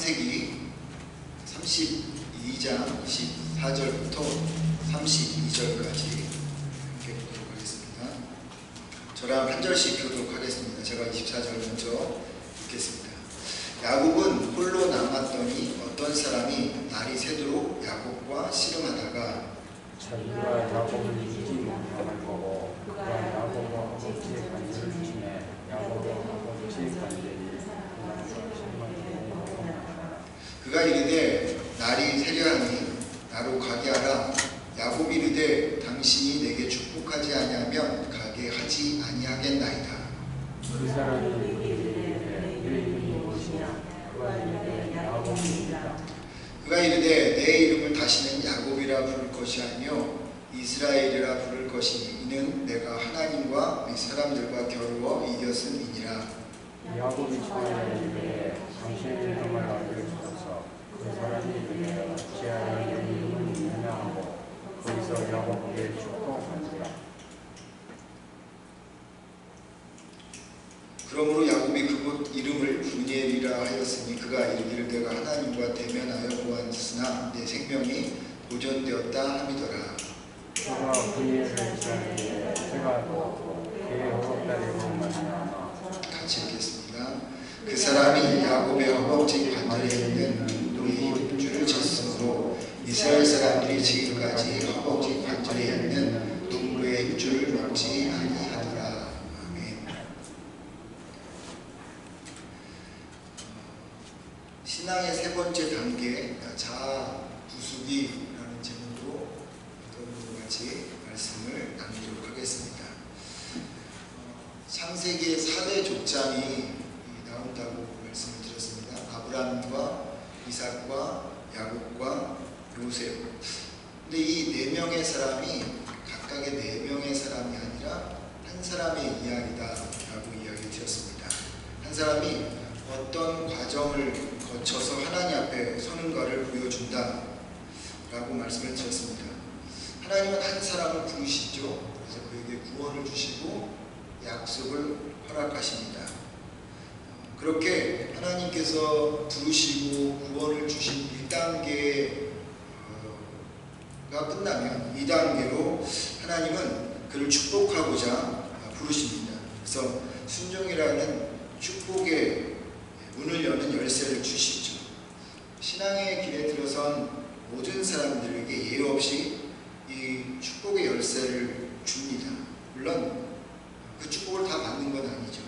창세기 32장 14절부터 32절까지 함께 보도록 하겠습니다. 저랑 한 절씩 교도록 하겠습니다. 제가 24절 먼저 읽겠습니다. 야곱은 홀로 남았더니 어떤 사람이 날이 새도록 야곱과 씨름하다가 자기가 야곱을 이기지 못할 거고 그가 야곱과 허벅지에 관절을 주시네 야곱과 허벅지에 관절이 그가 이르되 날이 새려하니 나로 가게 하라. 야곱이 이르되 당신이 내게 축복하지 아니하면 가게 하지 아니하겠나이다. 그 사람이 이르되 내 이름이 무엇이냐 그가 이르되 야곱이니라. 그가 이르되 내 이름을 다시는 야곱이라 부를 것이 아니요 이스라엘이라 부를 것이니 이는 내가 하나님과 이 사람들과 겨루어 이겼음이니라. 야곱이 처음에 이르되 당신의 이름을 알게 주소서. 그 사람이 이르되 어찌하여 내 이름을 믿느냐 하고 거기서 야곱에게 축복하니라. 그러므로 야곱이 그곳 이름을 브니엘이라 하였으니 그가 이르기를 내가 하나님과 대면하여 보았으나 내 생명이 보존되었다 함이더라. 그가 브니엘을 지나니에 새가 그의 허벅다리로 말미암아. 같이 읽겠습니다. 그 사람이 야곱의 허벅지 관절에 있는 눈동이 입줄을 쳤으므로 이스라엘 사람들이 지금까지 허벅지 관절에 있는 눈부의 입줄을 먹지 아니하더라. 아멘. 신앙의 세 번째 단계 자아 부수기라는 제목으로 여러분과 같이 말씀을 나누도록 하겠습니다. 창세기의 4대 족장이 나온다고 말씀을 드렸습니다. 아브라함과 이삭과 야곱과 요셉. 근데 이 네 명의 사람이 각각의 네 명의 사람이 아니라 한 사람의 이야기다라고 이야기 드렸습니다. 한 사람이 어떤 과정을 거쳐서 하나님 앞에 서는가를 보여준다 라고 말씀을 드렸습니다. 하나님은 한 사람을 부르시죠. 그래서 그에게 구원을 주시고 약속을 허락하십니다. 그렇게 하나님께서 부르시고 구원을 주신 1단계가 끝나면 2단계로 하나님은 그를 축복하고자 부르십니다. 그래서 순종이라는 축복의 문을 여는 열쇠를 주시죠. 신앙의 길에 들어선 모든 사람들에게 예외 없이 이 축복의 열쇠를 줍니다. 물론 그 축복을 다 받는 건 아니죠.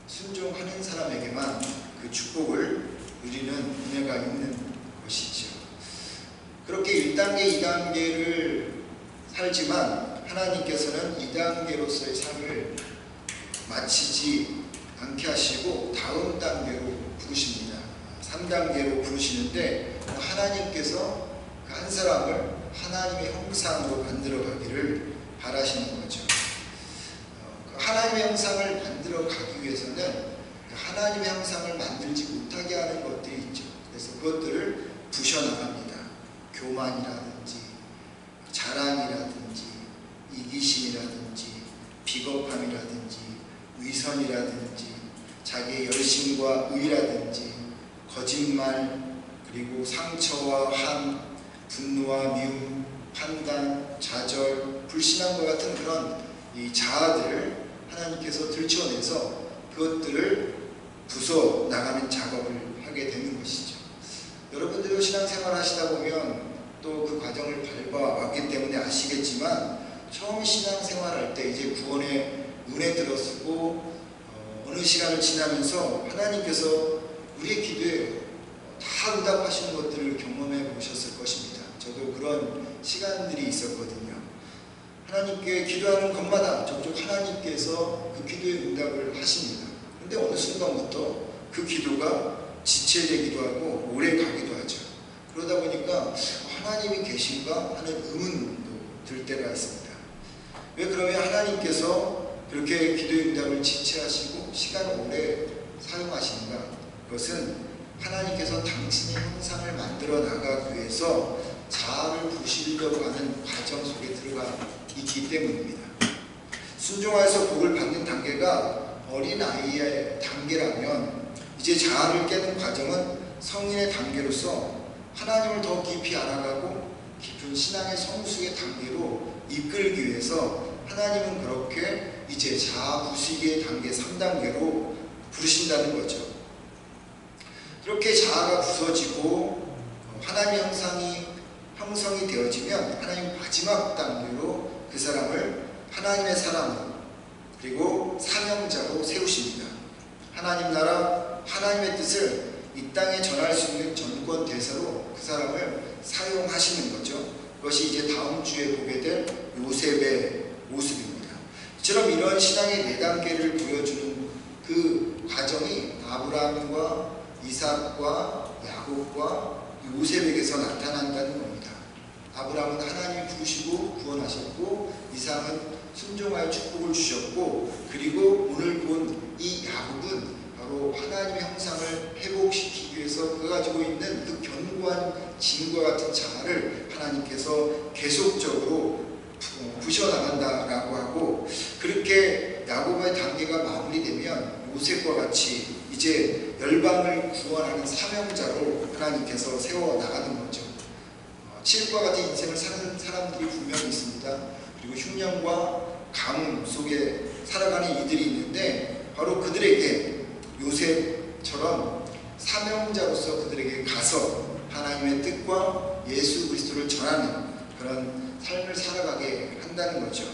순종하는 사람에게만 그 축복을 누리는 은혜가 있는 것이죠. 그렇게 1단계, 2단계를 살지만 하나님께서는 2단계로서의 삶을 마치지 않게 하시고 다음 단계로 부르십니다. 3단계로 부르시는데 하나님께서 그 한 사람을 하나님의 형상으로 만들어 가기를 바라시는 거죠. 하나님의 형상을 만들어 가기 위해서는 하나님의 형상을 만들지 못하게 하는 것들이 있죠. 그래서 그것들을 부셔나갑니다. 교만이라든지 자랑이라든지 이기심이라든지 비겁함이라든지 위선이라든지 자기의 열심과 의라든지 거짓말 그리고 상처와 함 분노와 미움 판단 좌절 불신함과 같은 그런 이 자아들을 하나님께서 들춰내서 그것들을 부숴 나가는 작업을 하게 되는 것이죠. 여러분들도 신앙생활 하시다 보면 또 그 과정을 밟아왔기 때문에 아시겠지만 처음 신앙생활 할 때 이제 구원의 은혜 들어서고 어느 시간을 지나면서 하나님께서 우리의 기도에 다 응답하시는 것들을 경험해 보셨을 것입니다. 저도 그런 시간들이 있었거든요. 하나님께 기도하는 것마다 저쪽 하나님께서 그 기도의 응답을 하십니다. 그런데 어느 순간부터 그 기도가 지체되기도 하고 오래 가기도 하죠. 그러다 보니까 하나님이 계신가 하는 의문도 들 때가 있습니다. 왜 그러면 하나님께서 그렇게 기도의 응답을 지체하시고 시간을 오래 사용하시는가? 그것은 하나님께서 당신의 형상을 만들어 나가기 위해서 자아를 부수려고 하는 과정 속에 들어가 있기 때문입니다. 순종하여서 복을 받는 단계가 어린아이의 단계라면 이제 자아를 깨는 과정은 성인의 단계로서 하나님을 더 깊이 알아가고 깊은 신앙의 성숙의 단계로 이끌기 위해서 하나님은 그렇게 이제 자아 부수기의 단계 3단계로 부르신다는 거죠. 그렇게 자아가 부서지고 하나님의 형성이 되어지면 하나님 마지막 단계로 그 사람을 하나님의 사람으로 그리고 사명자로 세우십니다. 하나님 나라, 하나님의 뜻을 이 땅에 전할 수 있는 전권 대사로 그 사람을 사용하시는 거죠. 그것이 이제 다음 주에 보게 될 요셉의 모습입니다. 이처럼 이런 신앙의 4단계를 보여주는 그 과정이 아브라함과 이삭과 야곱과 요셉에게서 나타난다는 겁니다. 아브라함은 하나님이 부르시고 구원하셨고, 이삭은 순종하여 축복을 주셨고, 그리고 오늘 본 이 야곱은 바로 하나님의 형상을 회복시키기 위해서 그가 가지고 있는 그 견고한 진과 같은 자아를 하나님께서 계속적으로 부셔나간다라고 하고, 그렇게 야곱의 단계가 마무리되면 요셉과 같이 이제 열방을 구원하는 사명자로 하나님께서 세워나가는 거죠. 칠과 같은 인생을 사는 사람들이 분명히 있습니다. 그리고 흉년과 가뭄 속에 살아가는 이들이 있는데, 바로 그들에게 요셉처럼 사명자로서 그들에게 가서 하나님의 뜻과 예수 그리스도를 전하는 그런 삶을 살아가게 한다는 거죠.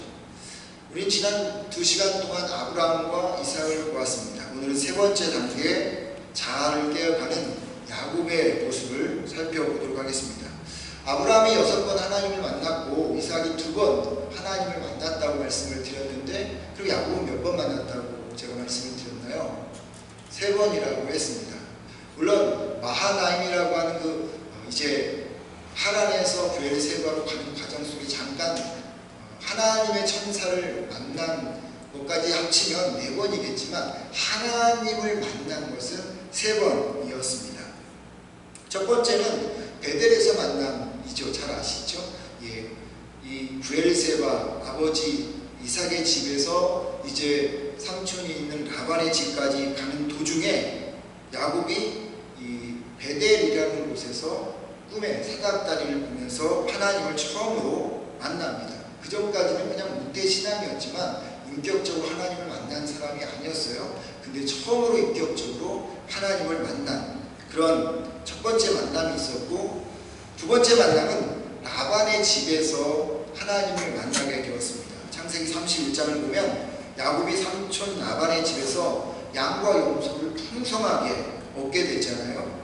우린 지난 2시간 동안 아브라함과 이삭을 보았습니다. 오늘은 3번째 단계 자아를 깨어가는 야곱의 모습을 살펴보도록 하겠습니다. 아브라함이 6번 하나님을 만났고 이삭이 2번 하나님을 만났다고 말씀을 드렸는데, 그리고 야곱은 몇 번 만났다고 제가 말씀을 드렸나요? 3번이라고 했습니다. 물론 마하나임이라고 하는 이제 하란에서 브엘세바로 가는 과정 속에 잠깐 하나님의 천사를 만난 것까지 합치면 4번이겠지만 하나님을 만난 것은 3번이었습니다. 첫 번째는 베델에서 만남이죠. 잘 아시죠? 예, 이 브엘세바 아버지 이삭의 집에서 이제 삼촌이 있는 라반의 집까지 가는 도중에 야곱이 이 베델이라는 곳에서 꿈에 사닥다리를 보면서 하나님을 처음으로 만납니다. 그 전까지는 그냥 무대신앙이었지만 인격적으로 하나님을 만난 사람이 아니었어요. 근데 처음으로 인격적으로 하나님을 만난 그런 첫 번째 만남이 있었고, 2번째 만남은 라반의 집에서 하나님을 만나게 되었습니다. 창세기 31장을 보면 야곱이 삼촌 라반의 집에서 양과 염소를 풍성하게 얻게 됐잖아요.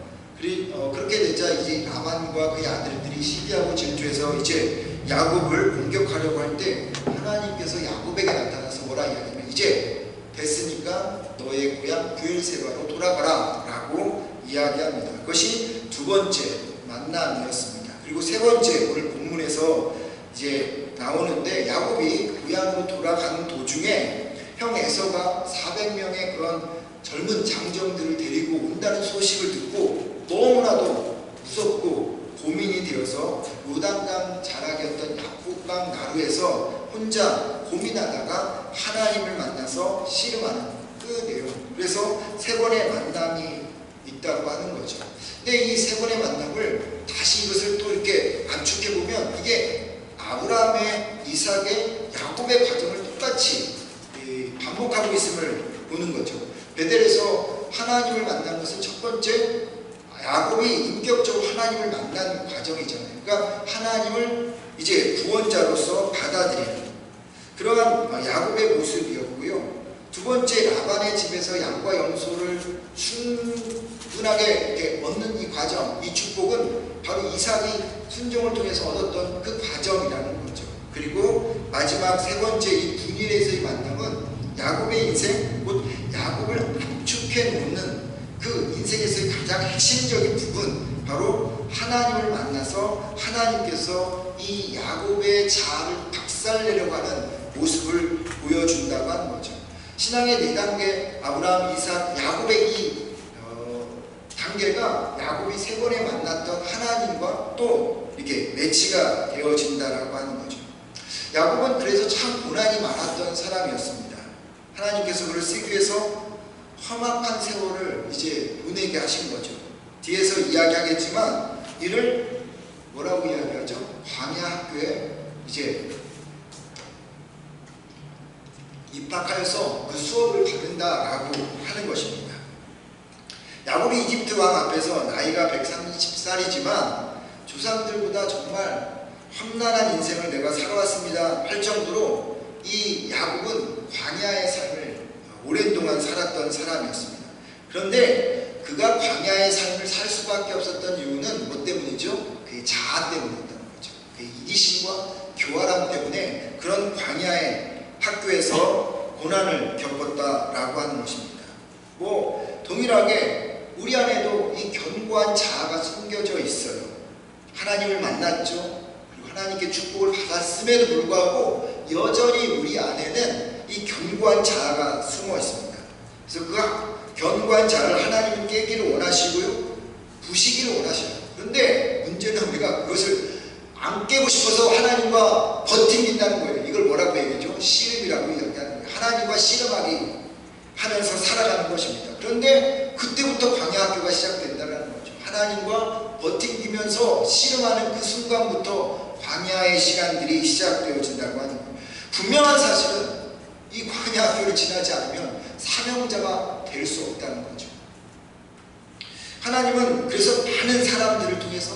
그렇게 되자 이제 라반과 그의 아들들이 시기하고 질투해서 이제 야곱을 공격하려고 할 때 하나님께서 야곱에게 나타나서 뭐라 이야기하면, 이제 됐으니까 너의 고향 브엘세바로 돌아가라 라고 이야기합니다. 그것이 2번째 만남이었습니다. 그리고 3번째 오늘 본문에서 이제 나오는데, 야곱이 고향으로 돌아가는 도중에 형 에서가 400명의 그런 젊은 장정들을 데리고 온다는 소식을 듣고 너무나도 무섭고 고민이 되어서 요단강 자락이었던 야복강 나루에서 혼자 고민하다가 하나님을 만나서 씨름하는 그 내용, 그래서 3번의 만남이 있다고 하는 거죠. 근데 이 3번의 만남을 다시 이것을 또 이렇게 압축해보면 이게 아브라함의, 이삭의, 야곱의 과정을 똑같이 반복하고 있음을 보는 거죠. 베델에서 하나님을 만난 것은 첫 번째, 야곱이 인격적으로 하나님을 만난 과정이잖아요. 그러니까 하나님을 이제 구원자로서 받아들이는 그러한 야곱의 모습이었고요. 2번째, 라반의 집에서 양과 염소를 충분하게 얻는 이 과정, 이 축복은 바로 이삭이 순종을 통해서 얻었던 그 과정이라는 거죠. 그리고 마지막 3번째 이 분일에서의 만남은 야곱의 인생, 곧 야곱을 압축해 놓는 그 인생에서의 가장 핵심적인 부분, 바로 하나님을 만나서 하나님께서 이 야곱의 자아를 박살내려고 하는 모습을 보여준다고 하는 거죠. 신앙의 4단계, 아브라함, 이삭, 야곱의 이 단계가 야곱이 3번에 만났던 하나님과 또 이렇게 매치가 되어진다라고 하는 거죠. 야곱은 그래서 참 고난이 많았던 사람이었습니다. 하나님께서 그를 쓰기 위해서 험악한 세월을 이제 보내게 하신 거죠. 뒤에서 이야기하겠지만 이를 뭐라고 이야기하죠? 광야 학교에 이제 입학하여서 그 수업을 받는다라고 하는 것입니다. 야곱이 이집트 왕 앞에서 나이가 130살이지만 조상들보다 정말 험난한 인생을 내가 살아왔습니다 할 정도로 이 야곱은 광야의 삶을 오랜 동안 살았던 사람이었습니다. 그런데 그가 광야의 삶을 살 수밖에 없었던 이유는 뭐 때문이죠? 그의 자아 때문이었다는 거죠. 그의 이기심과 교활함 때문에 그런 광야의 학교에서 고난을 겪었다라고 하는 것입니다. 뭐 동일하게 우리 안에도 이 견고한 자아가 숨겨져 있어요. 하나님을 만났죠. 그리고 하나님께 축복을 받았음에도 불구하고 여전히 우리 안에는 이 견고한 자아가 숨어 있습니다. 그래서 그 견고한 자아를 하나님은 깨기를 원하시고요, 부시기를 원하셔요. 그런데 문제는 우리가 그것을 안 깨고 싶어서 하나님과 버틴다는 거예요. 이걸 뭐라고 얘기하죠? 씨름이라고 이야기하는 거예요. 하나님과 씨름하기 하면서 살아가는 것입니다. 그런데 그때부터 광야학교가 시작된다는 거죠. 하나님과 버티면서 씨름하는 그 순간부터 광야의 시간들이 시작되어진다고 하는 거예요. 분명한 사실은 이 광야학교를 지나지 않으면 사명자가 될 수 없다는 거죠. 하나님은 그래서 많은 사람들을 통해서,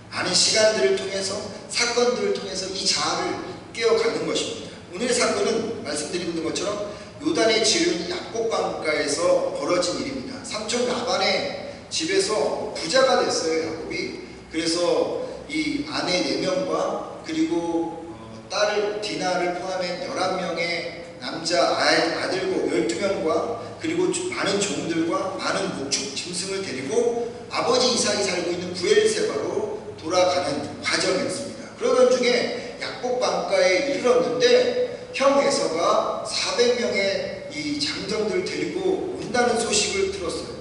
많은 시간들을 통해서, 사건들을 통해서 이 자아를 깨어가는 것입니다. 오늘의 사건은 말씀드리는 것처럼 요단의 지은 약곡강가에서 벌어진 일입니다. 삼촌 라반의 집에서 부자가 됐어요, 야곱이. 그래서 이 아내 4명과 그리고 딸 디나를 포함한 11명의 남자 아들고 12명과 그리고 많은 종들과 많은 목축 짐승을 데리고 아버지 이삭이 살고 있는 부엘세바로 돌아가는 과정이었습니다. 그러던 중에 약곡강가에 이르렀는데 형 에서가 400명의 이 장정들을 데리고 온다는 소식을 들었어요.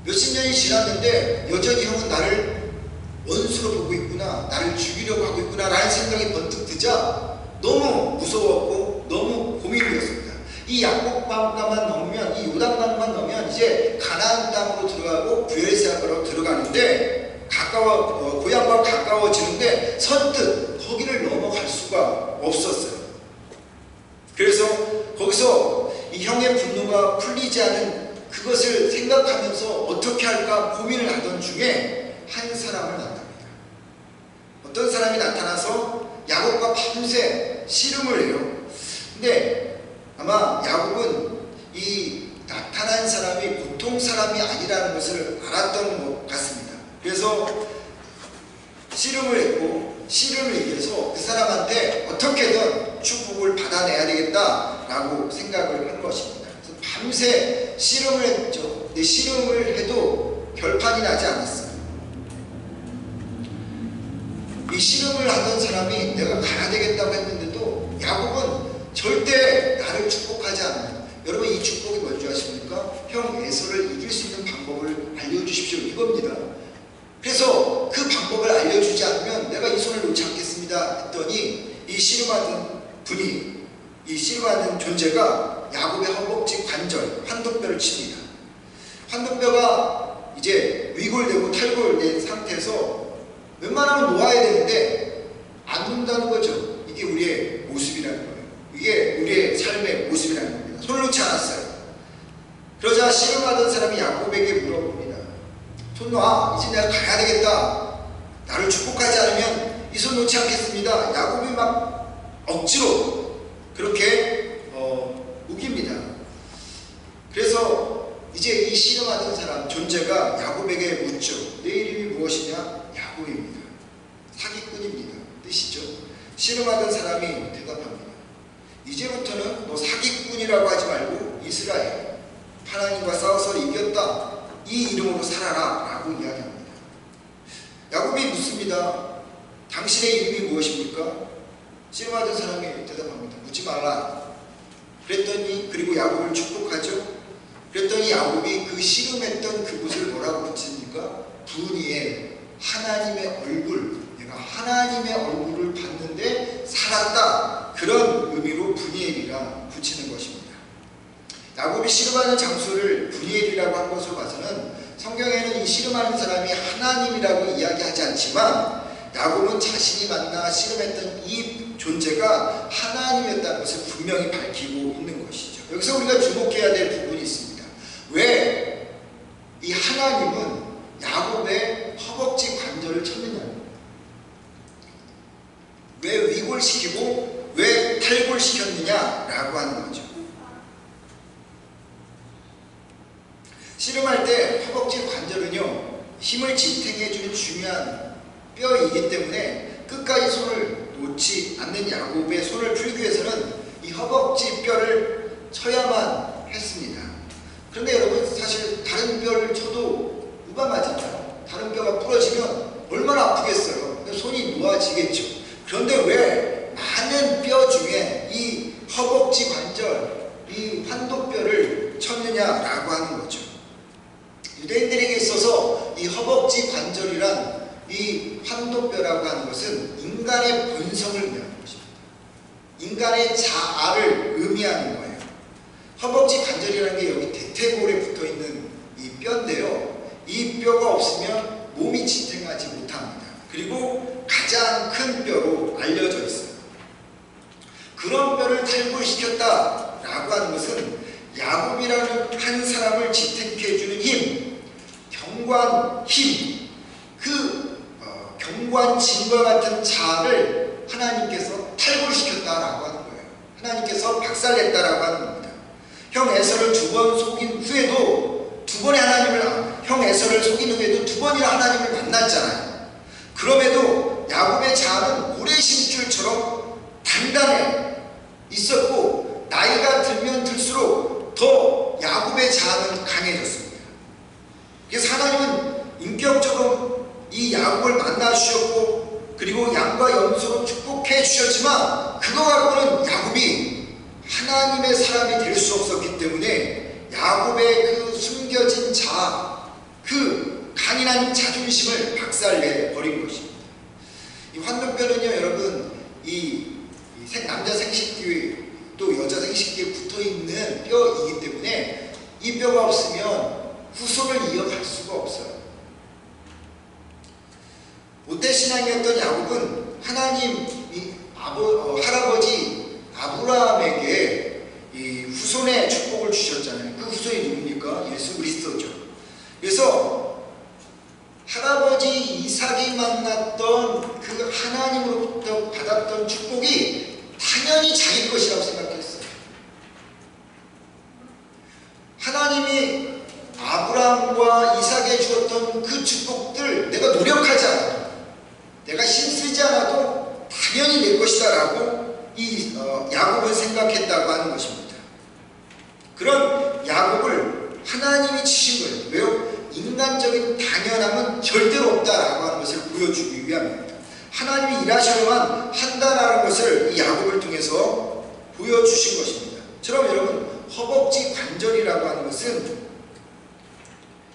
몇십 년이 지났는데 여전히 형은 나를 원수로 보고 있구나, 나를 죽이려고 하고 있구나 라는 생각이 번뜩 드자 너무 무서웠고 너무 고민이었습니다. 이 약곡강가만 넘으면, 이 요단강만 넘으면 이제 가나안 땅으로 들어가고 부엘세바로 들어가는데 고향과 가까워지는데 선뜻 거기를 넘어갈 수가 없었어요. 그래서 거기서 이 형의 분노가 풀리지 않은 그것을 생각하면서 어떻게 할까 고민을 하던 중에 한 사람을 만납니다. 어떤 사람이 나타나서 야곱과 밤새 씨름을 해요. 근데 아마 야곱은 이 나타난 사람이 보통 사람이 아니라는 것을 알았던 것 같습니다. 그래서 씨름을 했고 씨름을 이겨서 그 사람한테 어떻게든 축복을 받아내야 되겠다라고 생각을 한 것입니다. 그래서 밤새 씨름을 했죠. 근데 씨름을 해도 결판이 나지 않았어요. 이 씨름을 하던 사람이 내가 가야 되겠다고 했는데도 야곱은 절대 나를 축복하지 않는다. 여러분, 이 축복이 뭔지 아십니까? 형 에서를 이길 수 있는 방법을 알려주십시오, 이겁니다. 그래서 그 방법을 알려주지 않으면 내가 이 손을 놓지 않겠습니다 했더니 이 씨름하던 분이, 이 씨름하는 존재가 야곱의 허벅지 관절 환독뼈를 칩니다. 환독뼈가 이제 위골되고 탈골된 상태에서 웬만하면 놓아야 되는데 안 놓는다는 거죠. 이게 우리의 모습이라는 거예요. 이게 우리의 삶의 모습이라는 겁니다. 손을 놓지 않았어요. 그러자 씨름하던 사람이 야곱에게 물어봅니다. 손 놔. 이제 내가 가야 되겠다. 나를 축복하지 않으면 이 손 놓지 않겠습니다. 야곱이 막 억지로 그렇게 우깁니다. 그래서 이제 이 씨름하던 사람 존재가 야곱에게 묻죠. 내 이름이 무엇이냐? 야곱입니다. 사기꾼입니다. 뜻이죠. 씨름하던 사람이 대답합니다. 이제부터는 너 사기꾼이라고 하지 말고 이스라엘, 하나님과 싸워서 이겼다, 이 이름으로 살아라 라고 이야기합니다. 야곱이 묻습니다. 당신의 이름이 무엇입니까? 씨름하던 사람이 대답합니다. 묻지 말라. 그랬더니, 그리고 야곱을 축복하죠. 그랬더니 야곱이 그 씨름했던 그곳을 뭐라고 붙입니까? 분이엘, 하나님의 얼굴, 내가 하나님의 얼굴을 봤는데 살았다, 그런 의미로 분이엘이라 붙이는 것입니다. 야곱이 씨름하는 장소를 브니엘이라고 한 것으로 봐서는 성경에는 이 씨름하는 사람이 하나님이라고 이야기하지 않지만 야곱은 자신이 만나 씨름했던 이 존재가 하나님이었다는 것을 분명히 밝히고 있는 것이죠. 여기서 우리가 주목해야 될 부분이 있습니다. 왜 이 하나님은 야곱의 허벅지 관절을 쳤느냐? 왜 위골시키고 왜 탈골시켰느냐라고 하는 거죠. 씨름할 때 허벅지 관절은요, 힘을 지탱해주는 중요한 뼈이기 때문에 끝까지 손을 놓지 않는 야곱의 손을 풀기 위해서는 이 허벅지 뼈를 쳐야만 했습니다. 그런데 여러분, 사실 다른 뼈를 쳐도 누가 맞을까요? 다른 뼈가 부러지면 얼마나 아프겠어요? 손이 놓아지겠죠. 그런데 왜 많은 뼈 중에 이 허벅지 관절, 이 환도뼈를 쳤느냐라고 하는 거죠. 유대인들에게 있어서 이 허벅지 관절이란 이 환도뼈라고 하는 것은 인간의 본성을 의미하는 것입니다. 인간의 자아를 의미하는 거예요. 허벅지 관절이라는 게 여기 대퇴골에 붙어있는 이 뼈인데요, 이 뼈가 없으면 몸이 지탱하지 못합니다. 그리고 가장 큰 뼈로 알려져 있어요. 그런 뼈를 탈골시켰다라고 하는 것은 야곱이라는 한 사람을 지탱해주는 힘, 경관 힘, 그 경관진과 같은 자아를 하나님께서 탈골시켰다라고 하는 거예요. 하나님께서 박살냈다라고 하는 겁니다. 형 에서를 2번 속인 후에도 형 에서를 속인 후에도 2번이나 하나님을 만났잖아요. 그럼에도 야곱의 자아는 오래 심줄처럼 단단해 있었고, 나이가 들면 들수록 더 야곱의 자아는 강해졌습니다. 그래서 하나님은 인격적으로 이 야곱을 만나 주셨고, 그리고 양과 염소로 축복해 주셨지만 그거 갖고는 야곱이 하나님의 사람이 될 수 없었기 때문에 야곱의 그 숨겨진 자아, 그 강인한 자존심을 박살내 버린 것입니다. 이 환도뼈는요, 여러분, 이 남자 생식기 또 여자 생식기에 붙어있는 뼈이기 때문에 이 뼈가 없으면 후손을 이어갈 수가 없어요. 모태신앙이었던 야곱은 하나님 할아버지 아브라함에게 이 후손의 축복을 주셨잖아요. 그 후손이 누굽니까? 예수 그리스도죠. 그래서 할아버지 이삭이 만났던 그 하나님으로부터 받았던 축복이 당연히 자기 것이라고 생각했어요. 하나님이 아브라함과 이삭에 주었던 그 축복들 내가 노력하지 않아도, 내가 힘쓰지 않아도 당연히 내 것이다 라고 이 야곱은 생각했다고 하는 것입니다. 그런 야곱을 하나님이 치신 거예요. 왜요? 인간적인 당연함은 절대로 없다라고 하는 것을 보여주기 위함입니다. 하나님이 일하셔야만 한다라는 것을 이 야곱을 통해서 보여주신 것입니다. 저럼 여러분, 허벅지 관절이라고 하는 것은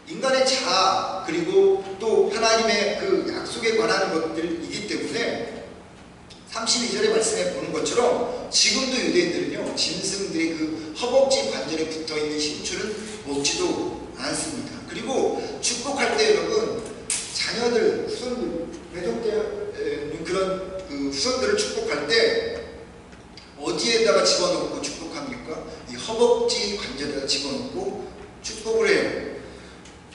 인간의 자아, 그리고 또 하나님의 그 약속에 관한 것들이기 때문에 32절의 말씀에 보는 것처럼 지금도 유대인들은요, 짐승들이 그 허벅지 관절에 붙어있는 심줄은 먹지도 않습니다. 그리고 축복할 때 여러분, 자녀들, 후손들, 매족되는 그런 그 후손들을 축복할 때 어디에다가 집어넣고 축복합니까? 이 허벅지 관절에다 집어넣고 축복을 해요.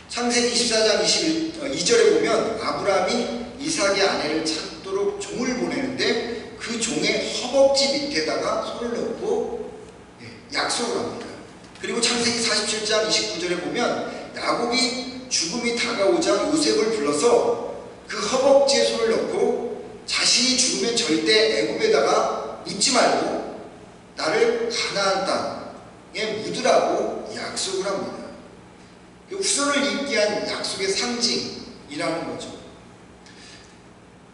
창세기 24장 22절에 보면 아브라함이 이삭의 아내를 찾도록 종을 보내는데 그 종의 허벅지 밑에다가 손을 넣고 약속을 합니다. 그리고 창세기 47장 29절에 보면 야곱이 죽음이 다가오자 요셉을 불러서 그 허벅지에 손을 넣고 자신이 죽으면 절대 애굽에다가 묻지 말고 나를 가나안 땅에 묻으라고 약속을 합니다. 후손을 잇게 한 약속의 상징이라는 거죠.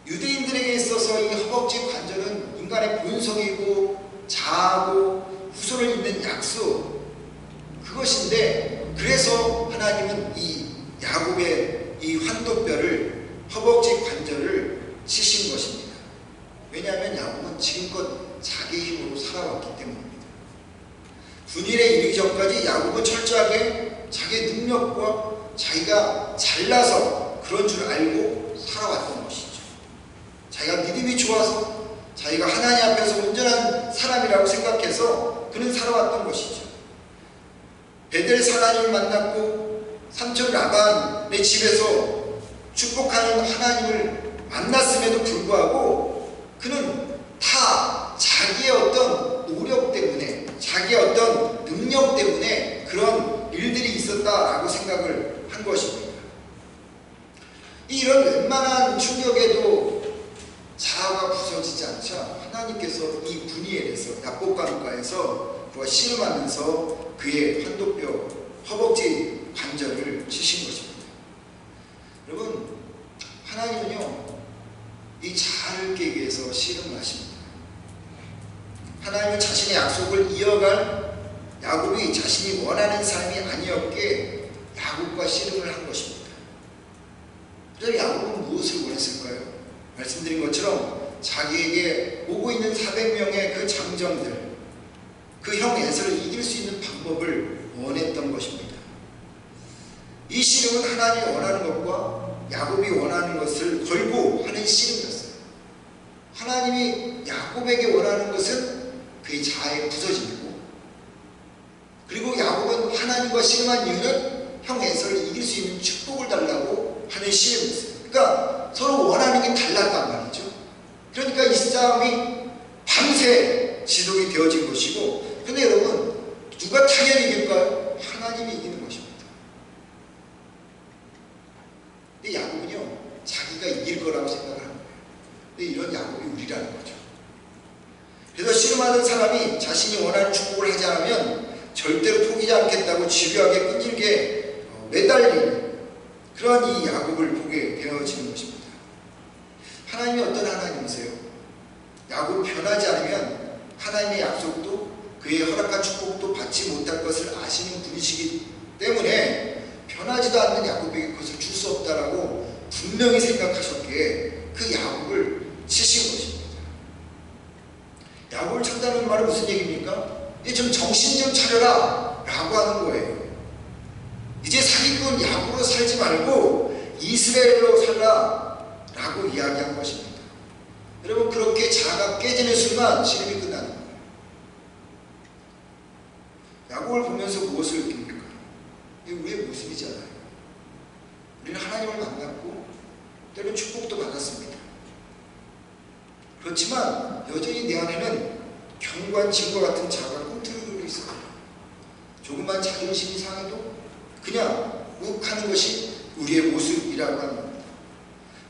유대인들에게 있어서 이 허벅지 관절은 인간의 본성이고 자아고 후손을 잇는 약속, 그것인데, 그래서 하나님은 이 야곱의 이 환도뼈를, 허벅지 관절을 치신 것입니다. 왜냐하면 야곱은 지금껏 자기 힘으로 살아왔기 때문입니다. 군인에 이르기 전까지 야곱은 철저하게 자기의 능력과 자기가 잘나서 그런 줄 알고 살아왔던 것이죠. 자기가 믿음이 좋아서 자기가 하나님 앞에서 온전한 사람이라고 생각해서 그는 살아왔던 것이죠. 베델에서 하나님을 만났고 삼촌 라반의 집에서 축복하는 하나님을 만났음에도 불구하고 그는 다 자기의 어떤 노력 때문에, 자기의 어떤 능력 때문에 그런 일들이 있었다라고 생각을 한 것입니다. 이런 웬만한 충격에도 자아가 부서지지 않자 하나님께서 이 분이엘에서 야복강가에서 그와 씨름하면서 그의 환도뼈, 허벅지 관절을 치신 것입니다. 여러분, 하나님은요 이 자아를 깨기 위해서 씨름을 하십니다. 하나님은 자신의 약속을 이어갈 야곱이 자신이 원하는 삶이 아니었기에 야곱과 씨름을 한 것입니다. 그래서 야곱은 무엇을 원했을까요? 말씀드린 것처럼 자기에게 오고 있는 400명의 그 장정들, 그 형 에서를 이길 수 있는 방법을 원했던 것입니다. 이 씨름은 하나님이 원하는 것과 야곱이 원하는 것을 걸고 하는 씨름이었어요. 하나님이 야곱에게 원하는 것은 그의 자아의 부서짐이고, 그리고 야곱은 하나님과 씨름한 이유는 형 에서를 이길 수 있는 축복을 달라고 하는 씨름이었어요. 그러니까 서로 원하는 게 달랐단 말이죠. 그러니까 이 싸움이 밤새 지속이 되어진 것이고, 근데 여러분, 누가 당연히 이길까요? 하나님이 이기는 것입니다. 근데 야곱은요 자기가 이길 거라고 생각을 하는 거예요. 근데 이런 야곱이 우리라는 거죠. 그래서 씨름하는 사람이 자신이 원하는 축복을 하지 않으면 절대로 포기하지 않겠다고 집요하게 끈질게 매달리는 그런 이 야곱을 보게 되어지는 것입니다. 하나님이 어떤 하나님이세요? 야곱이 변하지 않으면 하나님의 약속도 그의 허락한 축복도 받지 못할 것을 아시는 분이시기 때문에 변하지도 않는 야곱에게 그것을 줄 수 없다라고 분명히 생각하셨기에 그 야곱을 치신 것입니다. 야곱을 쳤다는 말은 무슨 얘기입니까? 이제 좀 정신 좀 차려라 라고 하는 거예요. 이제 사기꾼 야곱으로 살지 말고 이스라엘로 살라 라고 이야기한 것입니다. 여러분, 그렇게 자아가 깨지는 순간 시름이 끝나는 거예요. 야곱을 보면서 무엇을 느낍니까? 이게 우리의 모습이잖아요. 우리는 하나님을 만났고 때로는 축복도 받았습니다. 그렇지만 여전히 내 안에는 경관짐과 같은 자아가 꿈틀거리고 있어요. 조금만 자존심이 상해도 그냥 욱하는 것이 우리의 모습이라고 합니다.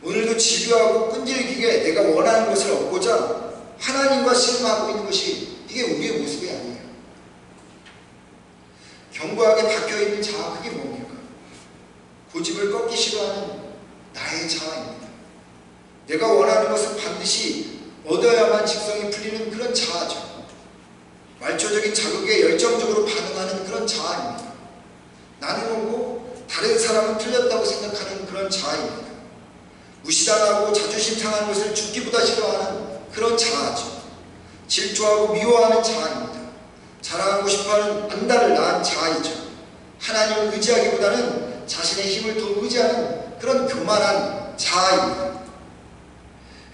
오늘도 집요하고 끈질기게 내가 원하는 것을 얻고자 하나님과 씨름하고 있는 것이 이게 우리의 모습이 아니에요. 견고하게 박혀있는 자아, 그게 뭡니까? 고집을 꺾기 싫어하는 나의 자아입니다. 내가 원하는 것을 반드시 얻어야만 직성이 풀리는 그런 자아죠. 말초적인 자극에 열정적으로 반응하는 그런 자아입니다. 나는 옳고 다른 사람은 틀렸다고 생각하는 그런 자아입니다. 무시당하고 자존심 상하는 것을 죽기보다 싫어하는 그런 자아죠. 질투하고 미워하는 자아입니다. 자랑하고 싶어하는 안달을 낳은 자아이죠. 하나님을 의지하기보다는 자신의 힘을 더 의지하는 그런 교만한 자아입니다.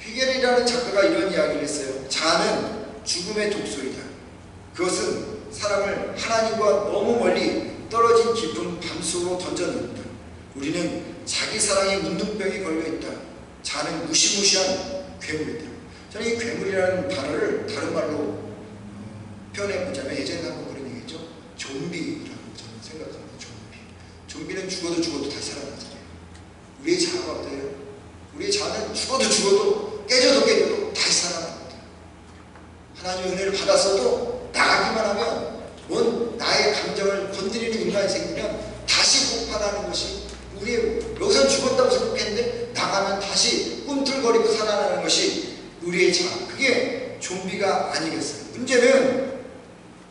휘겔이라는 작가가 이런 이야기를 했어요. 자아는 죽음의 독소이다. 그것은 사람을 하나님과 너무 멀리 떨어진 깊은 밤속으로 던져놓는다. 우리는 자기 사랑에 문둥병이 걸려있다. 자아는 무시무시한 괴물이다. 저는 이 괴물이라는 단어를 다른 말로 표현해보자면 예전에 한번 그런 얘기했죠. 좀비라고 저는 생각합니다. 좀비는 죽어도 다시 살아나잖아요. 우리의 자아가 어때요? 우리의 자아는 죽어도 깨져도 다시 살아납니다. 하나님의 은혜를 받았어도 나가기만 하면 뭔 나의 감정을 건드리는 인간이 생기면 다시 폭발하는 것이 우리의, 여기서 죽었다고 생각했는데 나가면 다시 꿈틀거리고 살아나는 것이 우리의 자아. 그게 좀비가 아니겠어요. 문제는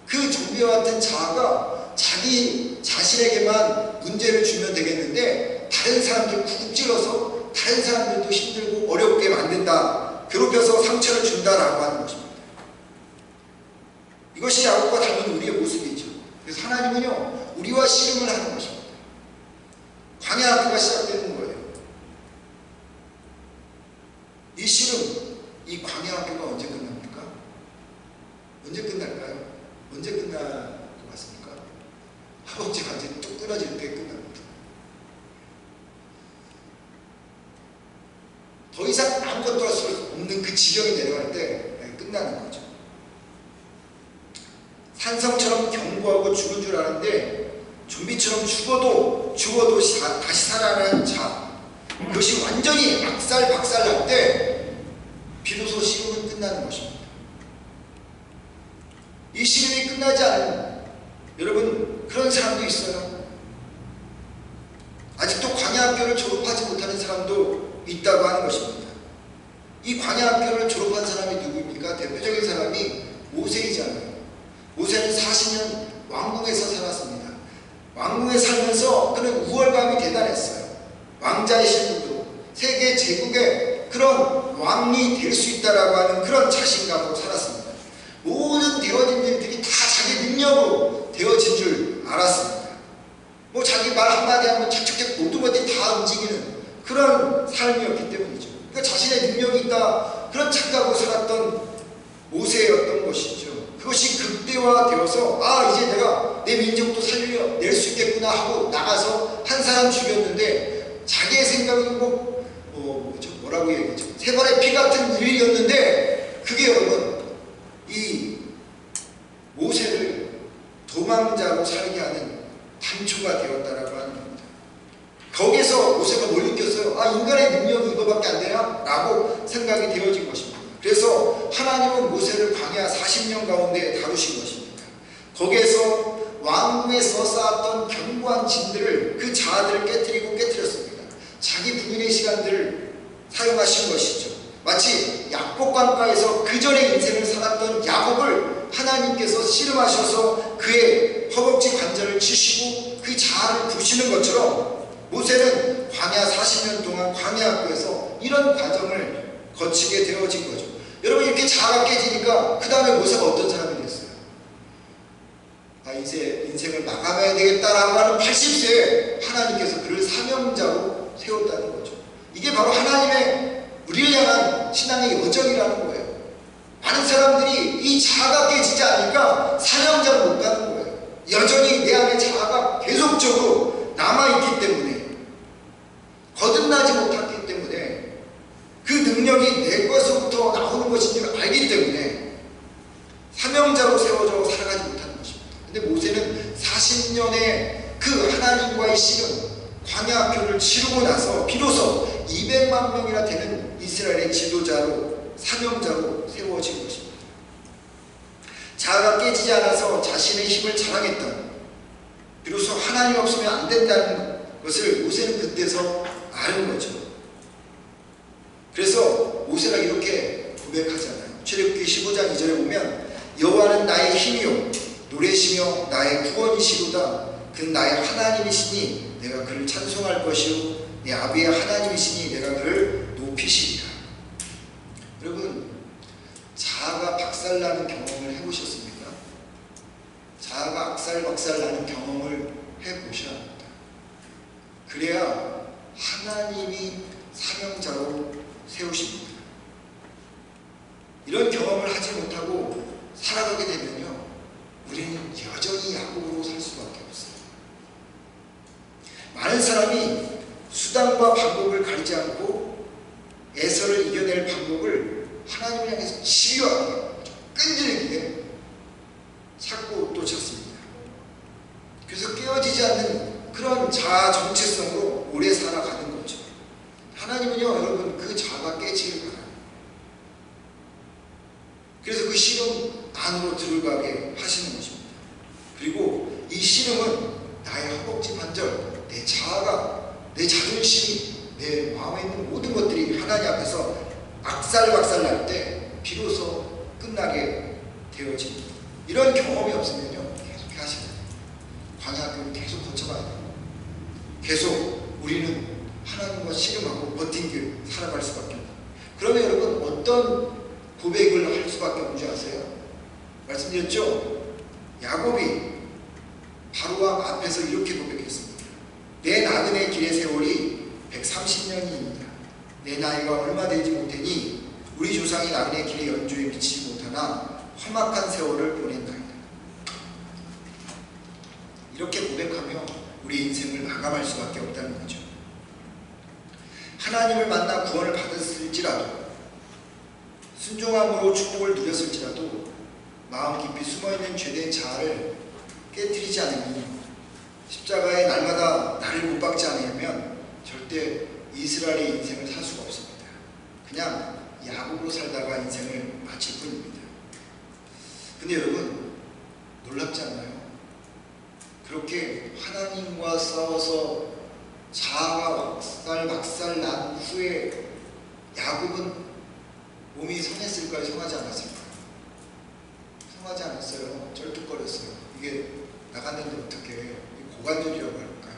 그 좀비와 같은 자아가 자기 자신에게만 문제를 주면 되겠는데 다른 사람들 쿡 찔러서 다른 사람들도 힘들고 어렵게 만든다, 괴롭혀서 상처를 준다라고 하는 것입니다. 이것이 야곱과 닮은 우리의 모습이죠. 그래서 하나님은요 우리와 씨름을 하는 것입니다. 광야 학교가 시작되는 거예요. 이 씨름, 이 광야 학교가 언제 끝납니까? 언제 끝날까요? 언제 끝날 것 같습니까? 허벅지가 완전히 뚝 끊어질 때 끝납니다. 더 이상 아무것도 할 수 없는 그 지경이 내려갈 때 끝나는 거죠. 산성처럼 견고하고 죽은 줄 아는데 좀비처럼 죽어도 다시 살아나는 자, 그것이 완전히 박살박살 날 때 비로소 씨름은 끝나는 것입니다. 이 씨름이 끝나지 않은 여러분 그런 사람도 있어요. 아직도 광야학교를 졸업하지 못하는 사람도 있다고 하는 것입니다. 이 광야학교를 졸업한 사람이 누구입니까? 대표적인 사람이 모세이잖아요. 모세는 40년 왕궁에서 살았습니다. 왕궁에 살면서 그는 우월감이 대단했어요. 왕자이신 분으로 세계 제국의 그런 왕이 될 수 있다라고 하는 그런 자신감으로 살았습니다. 모든 되어진 일들이 다 자기 능력으로 되어진 줄 알았습니다. 뭐 자기 말 한마디 하면 착착착 모든 것들이 다 움직이는 그런 삶이었기 때문이죠. 그러니까 자신의 능력이 있다 그런 착각으로 살았던 모세였던 것이죠. 그것이 극대화되어서 이제 내가 내 민족도 살려낼 수 있겠구나 하고 나가서 한 사람 죽였는데 자기의 생각은 뭐라고 얘기했죠? 세 발의 피 같은 일이었는데 그게 여러분 이 모세를 도망자로 살게 하는 단초가 되었다라고 하는 겁니다. 거기에서 모세가 뭘 느꼈어요? 인간의 능력이 이거밖에 안 되나? 라고 생각이 되어진 것입니다. 그래서 하나님은 모세를 광야 40년 가운데 다루신 것입니다. 거기에서 왕궁에서 쌓았던 견고한 진들을 그 자아들을 깨뜨렸습니다. 자기 부인의 시간들을 사용하신 것이죠. 마치 약복강가에서 그 전에 인생을 살았던 야곱을 하나님께서 씨름하셔서 그의 허벅지 관절을 치시고 그 자아를 부시는 것처럼 모세는 광야 40년 동안 광야학교에서 이런 과정을 거치게 되어진 거죠. 여러분 이렇게 자아가 깨지니까 그 다음에 모세가 어떤 사람이 됐어요? 이제 인생을 마감해야 되겠다라고 하는 80세에 하나님께서 그를 사명자로 세웠다는 거죠. 이게 바로 하나님의 우리를 향한 신앙의 여정이라는 거예요. 많은 사람들이 이 자아가 깨지지 않으니까 사명자로 못 가는 거예요. 여전히 내 안에 자아가 계속적으로 남아있기 때문에 거듭나지 못했기 때문에 그 능력이 내 것으로부터 나오는 것인 줄 알기 때문에 사명자로 세워져 살아가지 못하는 것입니다. 근데 모세는 40년의 그 하나님과의 씨름 광야학교를 치르고 나서 비로소 200만 명이나 되는 이스라엘의 지도자로 사명자로 세워진 것입니다. 자아가 깨지지 않아서 자신의 힘을 자랑했던 비로소 하나님 없으면 안 된다는 것을 모세는 그때서 아는 거죠. 그래서 모세가 이렇게 고백하잖아요. 출애굽기 15장 2절에 보면 여호와는 나의 힘이요 노래시며 나의 구원이시로다. 그는 나의 하나님이시니 내가 그를 찬송할 것이요 내 아비의 하나님이시니 내가 그를 높이시리라. 여러분 자아가 박살나는 경험을 해보셨습니까? 자아가 악살박살나는 경험을 해보셔야 합니다. 그래야 하나님이 사명자로 세우십니다. 이런 경험을 하지 못하고 살아가게 되면요 우리는 여전히 야곱으로 살 수밖에 없어요. 많은 사람이 수단과 방법을 가리지 않고 애서를 이겨낼 방법을 하나님을 향해서 치유하게 끈질기게 찾고 또 찾습니다. 그래서 깨어지지 않는 그런 자아 정체성으로 오래 살아가는 거죠. 하나님은요 여러분 그 자아가 깨지길 바라요. 그래서 그 씨름 안으로 들어가게 하시는 것입니다. 그리고 이 씨름은 나의 허벅지 관절, 내 자아가, 내 자존심이, 내 마음에 있는 모든 것들이 하나님 앞에서 악살박살 날 때 비로소 끝나게 되어집니다. 이런 경험이 없으면요 계속 하셔야 돼요. 광야학교를 계속 거쳐가야 돼요. 계속 우리는 하나님과 씨름하고 버틴 길 살아갈 수밖에 없어요. 그러면 여러분 어떤 고백을 할 수밖에 없는 줄 아세요? 말씀드렸죠? 야곱이 바로 앞에서 이렇게 고백했습니다. 내 나그네 길의 세월이 130년이니라. 내 나이가 얼마 되지 못하니 우리 조상이 나그네 길의 연주에 미치지 못하나 험악한 세월을 보낸다이다. 이렇게 고백하며 우리 인생을 마감할 수밖에 없다는 거죠. 하나님을 만나 구원을 받았을지라도, 순종함으로 축복을 누렸을지라도 마음 깊이 숨어있는 죄된 자아를 깨뜨리지 않으니, 십자가에 날마다 나를 못 박지 않으면 절대 이스라엘의 인생을 살 수가 없습니다. 그냥 야곱으로 살다가 인생을 마칠 뿐입니다. 근데 여러분, 놀랍지 않나요? 그렇게 하나님과 싸워서 자아가 막살 난 후에 야곱은 몸이 성했을까요? 성하지 않았을까요? 성하지 않았어요. 쩔뚝거렸어요. 이게 나갔는데 어떻게 고관절이라고 할까요?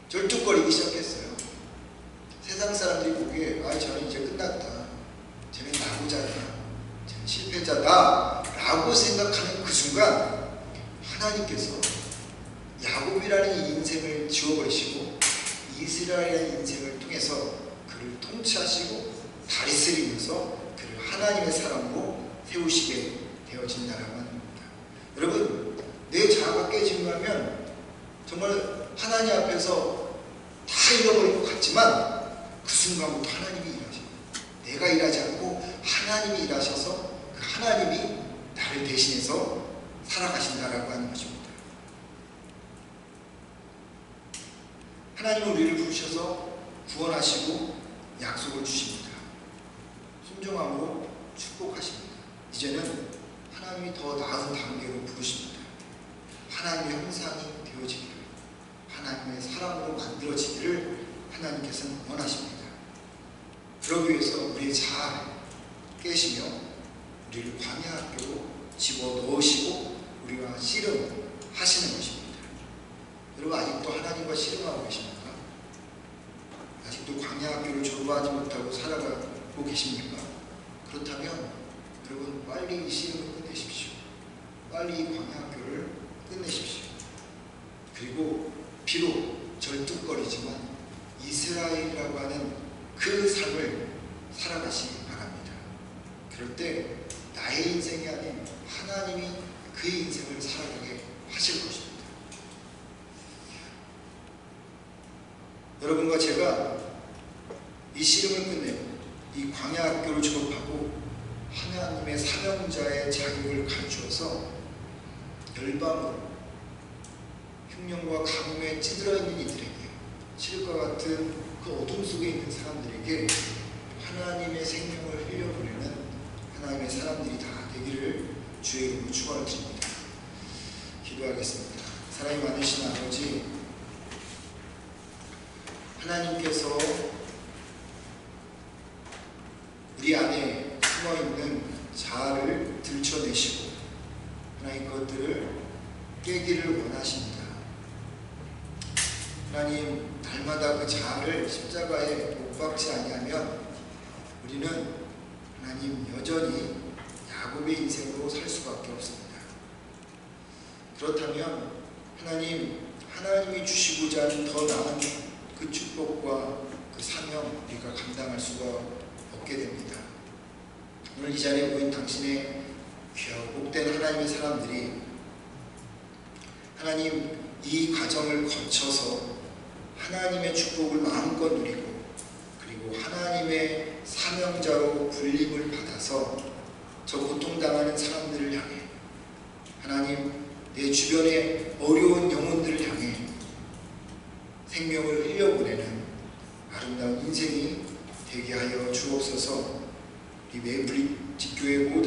쩔뚝거리기 시작했어요. 세상 사람들이 보기에 저는 이제 끝났다, 쟤는 나고자다, 쟤는 실패자다 라고 생각하는 그 순간 하나님께서 야곱이라는 이 인생을 지워버리시고 이스라엘이라는 인생을 통해서 그를 통치하시고 다스리면서 그를 하나님의 사람으로 세우시게 되어진다라고 하는 겁니다. 여러분, 내 자아가 깨지면 정말 하나님 앞에서 다 잃어버린 것 같지만 그 순간부터 하나님이 일하셔요. 내가 일하지 않고 하나님이 일하셔서 그 하나님이 나를 대신해서 살아가신다라고 하는 것입니다. 하나님은 우리를 부르셔서 구원하시고 약속을 주십니다. 순종함으로 축복하십니다. 이제는 하나님이 더 나은 단계로 부르십니다. 하나님의 형상이 되어지기를, 하나님의 사랑으로 만들어지기를 하나님께서는 원하십니다. 그러기 위해서 우리의 자아를 깨시며 우리를 광야 학교로 집어넣으시고 우리와 씨름하시는 것입니다. 여러분, 아직도 하나님과 씨름하고 계십니까? 아직도 광야 학교를 졸업하지 못하고 살아가고 계십니까? 그렇다면 여러분, 빨리 이 씨름을 끝내십시오. 빨리 이 광야 학교를 끝내십시오. 그리고 비록 절뚝거리지만 이스라엘이라고 하는 그 삶을 살아가시기 바랍니다. 그럴 때 나의 인생이 아닌 하나님이 그 인생을 살아가게 하실 것입니다. 여러분과 제가 이 씨름을 끝내고 이 광야 학교를 졸업하고 하나님의 사명자의 자격을 갖추어서 열방으로 흉년과 가뭄에 찌들어 있는 이들에게, 실과 같은 그 어둠 속에 있는 사람들에게 하나님의 생명을 흘려보내는 하나님의 사람들이 다 되기를 주의 이름으로 축원을 드립니다. 기도하겠습니다. 사랑이 많으신 아버지, 하나님께서 우리 안에 숨어있는 자아를 들춰내시고 하나님 그것들을 깨기를 원하십니다. 하나님, 날마다 그 자아를 십자가에 못 박지 아니하면 우리는 하나님 여전히 야곱의 인생으로 살 수밖에 없습니다. 그렇다면 하나님이 주시고자 하는 더 나은 그 축복과 그 사명 우리가 감당할 수가 없게 됩니다. 오늘 이 자리에 모인 당신의 귀하고 복된 하나님의 사람들이 하나님 이 과정을 거쳐서 하나님의 축복을 마음껏 누리고 그리고 하나님의 사명자로 불림을 받아서 저 고통당하는 사람들을 향해, 하나님 내 주변의 어려운 영혼들을 향해 생명을 흘려보내는 아름다운 인생이 되게 하여 주옵소서. 이 매블릭 집교회 모든